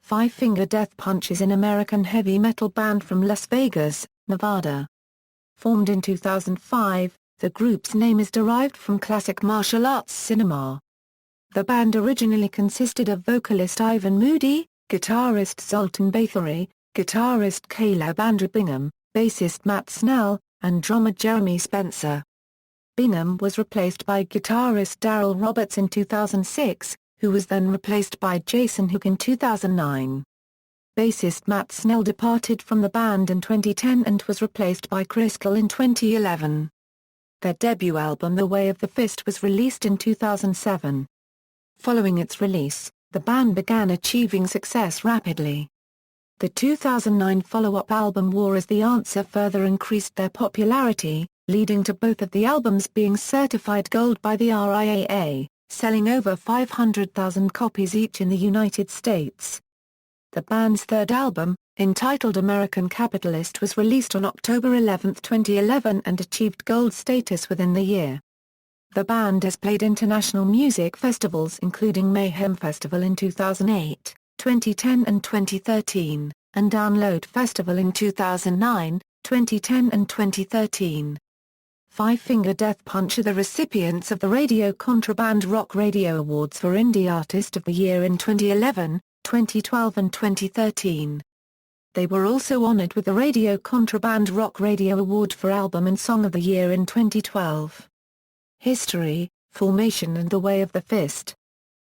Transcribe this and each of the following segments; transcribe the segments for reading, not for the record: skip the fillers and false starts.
Five Finger Death Punch is an American heavy metal band from Las Vegas, Nevada. Formed in 2005, the group's name is derived from classic martial arts cinema. The band originally consisted of vocalist Ivan Moody, guitarist Zoltan Bathory, guitarist Caleb Andrew Bingham, bassist Matt Snell, and drummer Jeremy Spencer. Bingham was replaced by guitarist Darrell Roberts in 2006, who was then replaced by Jason Hook in 2009. Bassist Matt Snell departed from the band in 2010 and was replaced by Chris Kael in 2011. Their debut album The Way of the Fist was released in 2007. Following its release, the band began achieving success rapidly. The 2009 follow-up album War is the Answer further increased their popularity, leading to both of the albums being certified gold by the RIAA, selling over 500,000 copies each in the United States. The band's third album, entitled American Capitalist, was released on October 11, 2011 and achieved gold status within the year. The band has played international music festivals including Mayhem Festival in 2008, 2010 and 2013, and Download Festival in 2009, 2010 and 2013. Five Finger Death Punch are the recipients of the Radio Contraband Rock Radio Awards for Indie Artist of the Year in 2011, 2012 and 2013. They were also honored with the Radio Contraband Rock Radio Award for Album and Song of the Year in 2012. History, formation and The Way of the Fist.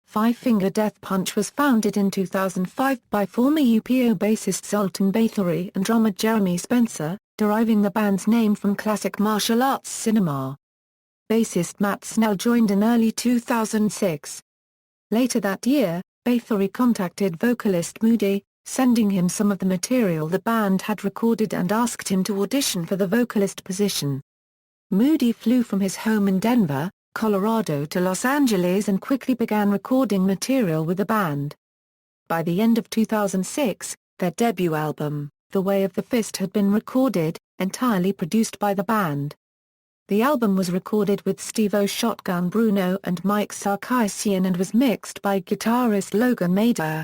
Five Finger Death Punch was founded in 2005 by former UPO bassist Zoltan Bathory and drummer Jeremy Spencer, deriving the band's name from classic martial arts cinema. Bassist Matt Snell joined in early 2006. Later that year, Bathory contacted vocalist Moody, sending him some of the material the band had recorded and asked him to audition for the vocalist position. Moody flew from his home in Denver, Colorado to Los Angeles and quickly began recording material with the band. By the end of 2006, their debut album, The Way of the Fist, had been recorded, entirely produced by the band. The album was recorded with Steve-O Shotgun Bruno and Mike Sarkisian and was mixed by guitarist Logan Mader.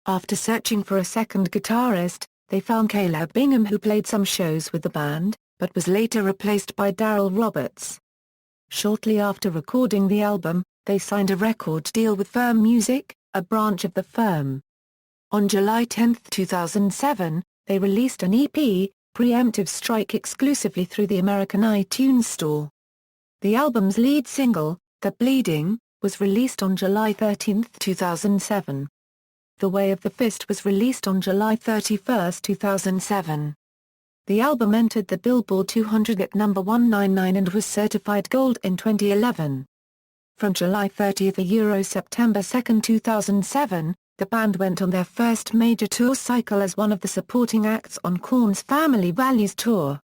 After searching for a second guitarist, they found Caleb Bingham, who played some shows with the band, but was later replaced by Darrell Roberts. Shortly after recording the album, they signed a record deal with Firm Music, a branch of the firm. On July 10, 2007, they released an EP, Preemptive Strike, exclusively through the American iTunes Store. The album's lead single, The Bleeding, was released on July 13, 2007. The Way of the Fist was released on July 31, 2007. The album entered the Billboard 200 at number 199 and was certified gold in 2011. From July 30 to September 2, 2007, the band went on their first major tour cycle as one of the supporting acts on Korn's Family Values Tour.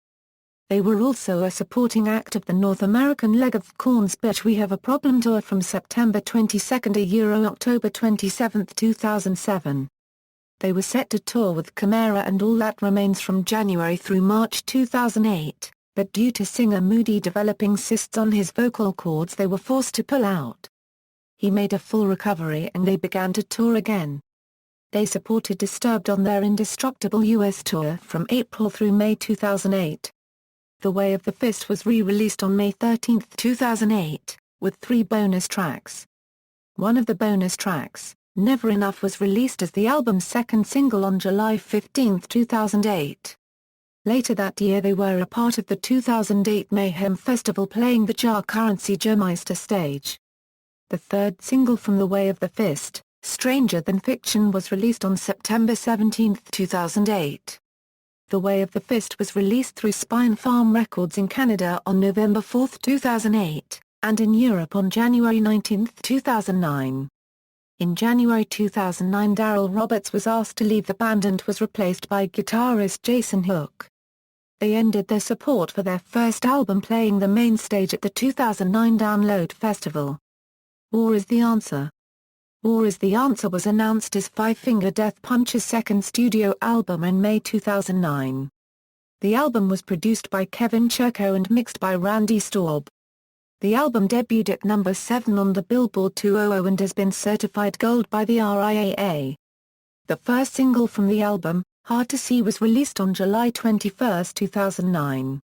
They were also a supporting act of the North American leg of Korn's Bitch We Have a Problem tour from September 22 to October 27, 2007. They were set to tour with Chimera and All That Remains from January through March 2008, but due to singer Moody developing cysts on his vocal cords, they were forced to pull out. He made a full recovery and they began to tour again. They supported Disturbed on their Indestructible US tour from April through May 2008. The Way of the Fist was re-released on May 13, 2008, with 3 bonus tracks. One of the bonus tracks, Never Enough, was released as the album's second single on July 15, 2008. Later that year they were a part of the 2008 Mayhem Festival playing the Jar Currency Jazzmeister stage. The third single from The Way of the Fist, Stranger Than Fiction, was released on September 17, 2008. The Way of the Fist was released through Spine Farm Records in Canada on November 4, 2008, and in Europe on January 19, 2009. In January 2009, Darrell Roberts was asked to leave the band and was replaced by guitarist Jason Hook. They ended their support for their first album playing the main stage at the 2009 Download Festival. War is the Answer. War is the Answer was announced as Five Finger Death Punch's second studio album in May 2009. The album was produced by Kevin Churko and mixed by Randy Staub. The album debuted at number 7 on the Billboard 200 and has been certified gold by the RIAA. The first single from the album, Hard to See, was released on July 21, 2009.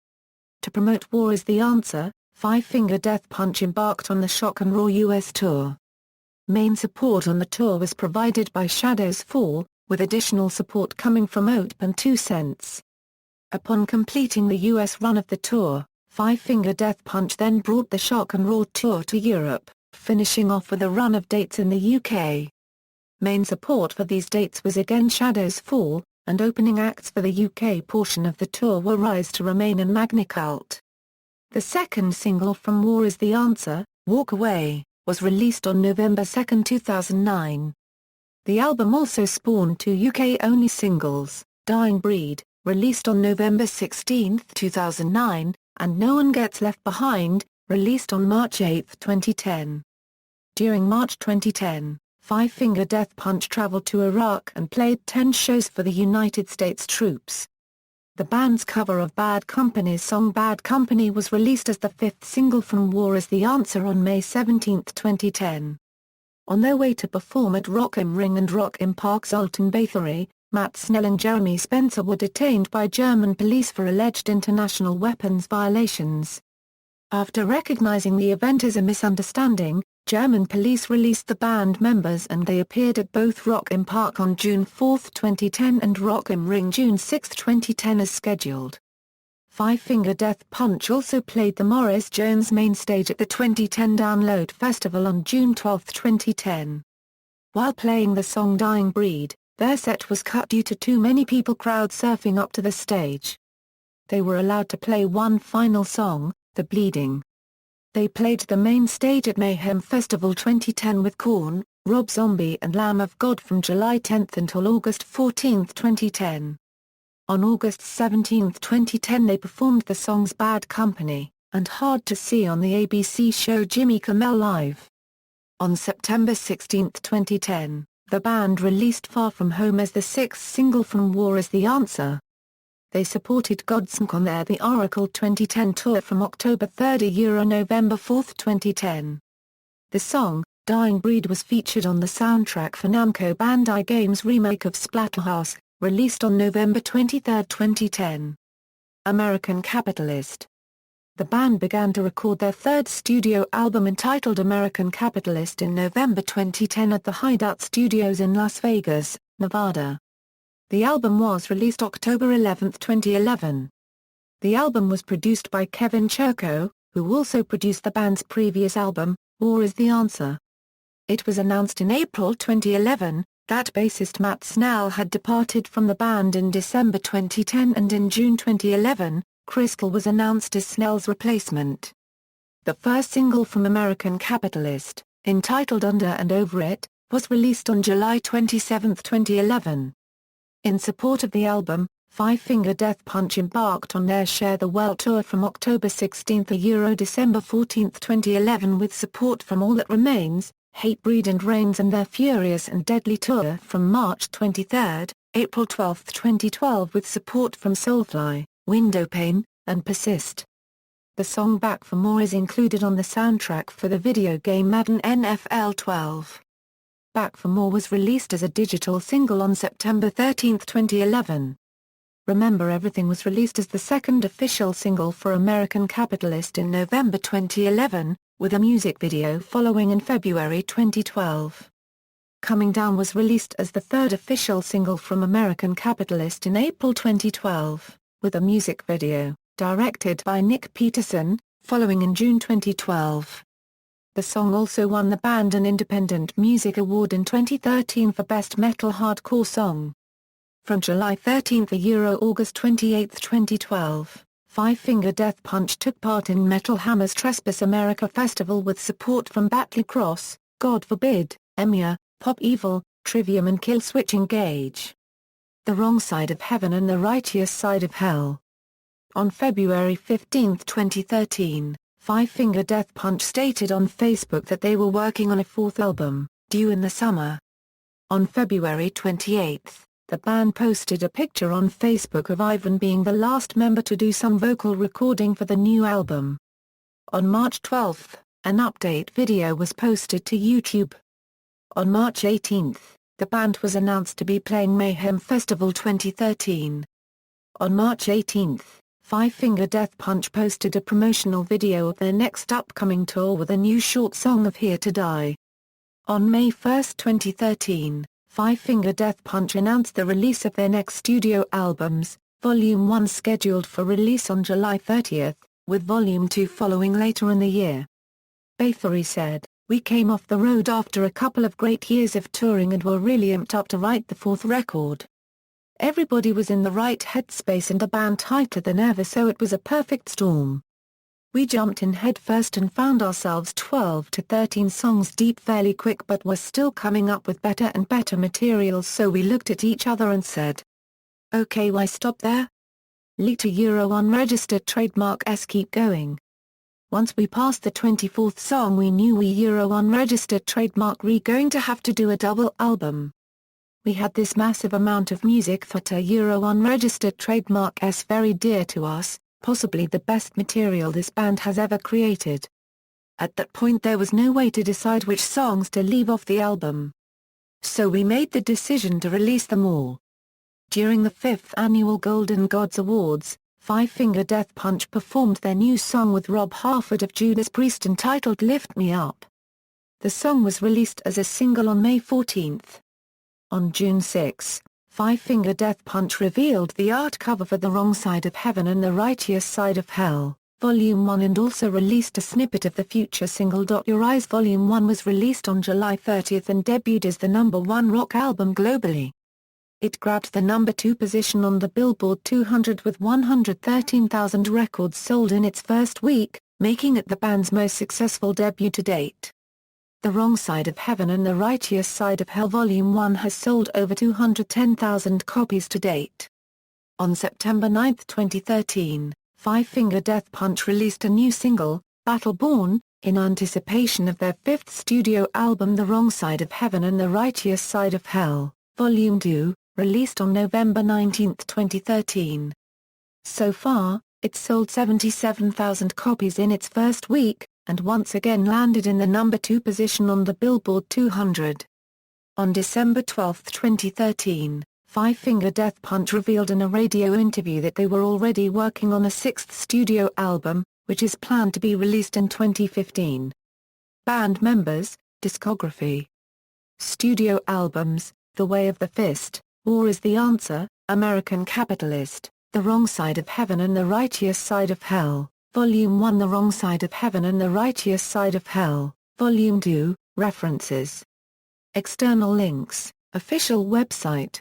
To promote War Is the Answer, Five Finger Death Punch embarked on the Shock and Raw US tour. Main support on the tour was provided by Shadows Fall, with additional support coming from OATP and 2 Cents. Upon completing the US run of the tour, Five Finger Death Punch then brought the Shock and Raw tour to Europe, finishing off with a run of dates in the UK. Main support for these dates was again Shadows Fall, and opening acts for the UK portion of the tour were Rise to Remain and Magnicult. The second single from War Is the Answer, Walk Away, was released on November 2, 2009. The album also spawned 2 UK-only singles, Dying Breed, released on November 16, 2009, and No One Gets Left Behind, released on March 8, 2010. During March 2010, Five Finger Death Punch traveled to Iraq and played 10 shows for the United States troops. The band's cover of Bad Company's song Bad Company was released as the fifth single from War Is the Answer on May 17, 2010. On their way to perform at Rock im Ring and Rock im Park, Zoltan Bathory, Matt Snell and Jeremy Spencer were detained by German police for alleged international weapons violations. After recognizing the event as a misunderstanding, German police released the band members and they appeared at both Rock im Park on June 4, 2010 and Rock im Ring June 6, 2010 as scheduled. Five Finger Death Punch also played the Morris Jones main stage at the 2010 Download Festival on June 12, 2010. While playing the song Dying Breed, their set was cut due to too many people crowd surfing up to the stage. They were allowed to play one final song, The Bleeding. They played the main stage at Mayhem Festival 2010 with Korn, Rob Zombie and Lamb of God from July 10 until August 14, 2010. On August 17, 2010 they performed the songs Bad Company and Hard to See on the ABC show Jimmy Kimmel Live. On September 16, 2010, the band released Far From Home as the sixth single from War Is the Answer. They supported Godsmack on their The Oracle 2010 tour from October 3 to November 4, 2010. The song, Dying Breed, was featured on the soundtrack for Namco Bandai Games' remake of Splatterhouse, released on November 23, 2010. American Capitalist. The band began to record their third studio album entitled American Capitalist in November 2010 at the Hideout Studios in Las Vegas, Nevada. The album was released October 11, 2011. The album was produced by Kevin Churko, who also produced the band's previous album, War Is the Answer. It was announced in April 2011, that bassist Matt Snell had departed from the band in December 2010 and in June 2011, Chris Kael was announced as Snell's replacement. The first single from American Capitalist, entitled Under and Over It, was released on July 27, 2011. In support of the album, Five Finger Death Punch embarked on their Share the World tour from October 16 to December 14, 2011 with support from All That Remains, Hatebreed and Reigns, and their Furious and Deadly tour from March 23, April 12, 2012 with support from Soulfly, Windowpane, and Persist. The song Back for More is included on the soundtrack for the video game Madden NFL 12. Back for More was released as a digital single on September 13, 2011. Remember Everything was released as the second official single for American Capitalist in November 2011, with a music video following in February 2012. Coming Down was released as the third official single from American Capitalist in April 2012, with a music video, directed by Nick Peterson, following in June 2012. The song also won the band an Independent Music Award in 2013 for Best Metal Hardcore Song. From July 13 to August 28, 2012, Five Finger Death Punch took part in Metal Hammer's Trespass America Festival with support from Batley Cross, God Forbid, Emia, Pop Evil, Trivium and Killswitch Engage. The Wrong Side of Heaven and the Righteous Side of Hell. On February 15, 2013, Five Finger Death Punch stated on Facebook that they were working on a fourth album, due in the summer. On February 28, the band posted a picture on Facebook of Ivan being the last member to do some vocal recording for the new album. On March 12, an update video was posted to YouTube. On March 18, the band was announced to be playing Mayhem Festival 2013. On March 18, Five Finger Death Punch posted a promotional video of their next upcoming tour with a new short song of Here to Die. On May 1, 2013, Five Finger Death Punch announced the release of their next studio albums, Volume 1 scheduled for release on July 30, with Volume 2 following later in the year. Bathory said, "We came off the road after a couple of great years of touring and were really amped up to write the fourth record. Everybody was in the right headspace and the band tighter than ever, so it was a perfect storm. We jumped in head first and found ourselves 12 to 13 songs deep fairly quick, but were still coming up with better and better material, so we looked at each other and said, okay, why stop there? Lead to Euro unregistered trademark S keep going. Once we passed the 24th song we knew we Euro unregistered trademark going to have to do a double album. We had this massive amount of music that a Euro unregistered trademark S very dear to us, possibly the best material this band has ever created. At that point there was no way to decide which songs to leave off the album. So we made the decision to release them all." During the 5th annual Golden Gods Awards, Five Finger Death Punch performed their new song with Rob Halford of Judas Priest entitled Lift Me Up. The song was released as a single on May 14. On June 6, Five Finger Death Punch revealed the art cover for The Wrong Side of Heaven and The Righteous Side of Hell, Volume 1, and also released a snippet of the future single. Your Eyes Volume 1 was released on July 30 and debuted as the #1 rock album globally. It grabbed the #2 position on the Billboard 200 with 113,000 records sold in its first week, making it the band's most successful debut to date. The Wrong Side of Heaven and The Righteous Side of Hell Volume 1 has sold over 210,000 copies to date. On September 9, 2013, Five Finger Death Punch released a new single, Battle Born, in anticipation of their 5th studio album The Wrong Side of Heaven and The Righteous Side of Hell, Volume 2, released on November 19, 2013. So far, it's sold 77,000 copies in its first week, and once again landed in the #2 position on the Billboard 200. On December 12, 2013, Five Finger Death Punch revealed in a radio interview that they were already working on a 6th studio album, which is planned to be released in 2015. Band members, discography. Studio albums, The Way of the Fist, War is the Answer, American Capitalist, The Wrong Side of Heaven and The Righteous Side of Hell, Volume 1, The Wrong Side of Heaven and The Righteous Side of Hell, Volume 2, References. External links, official website.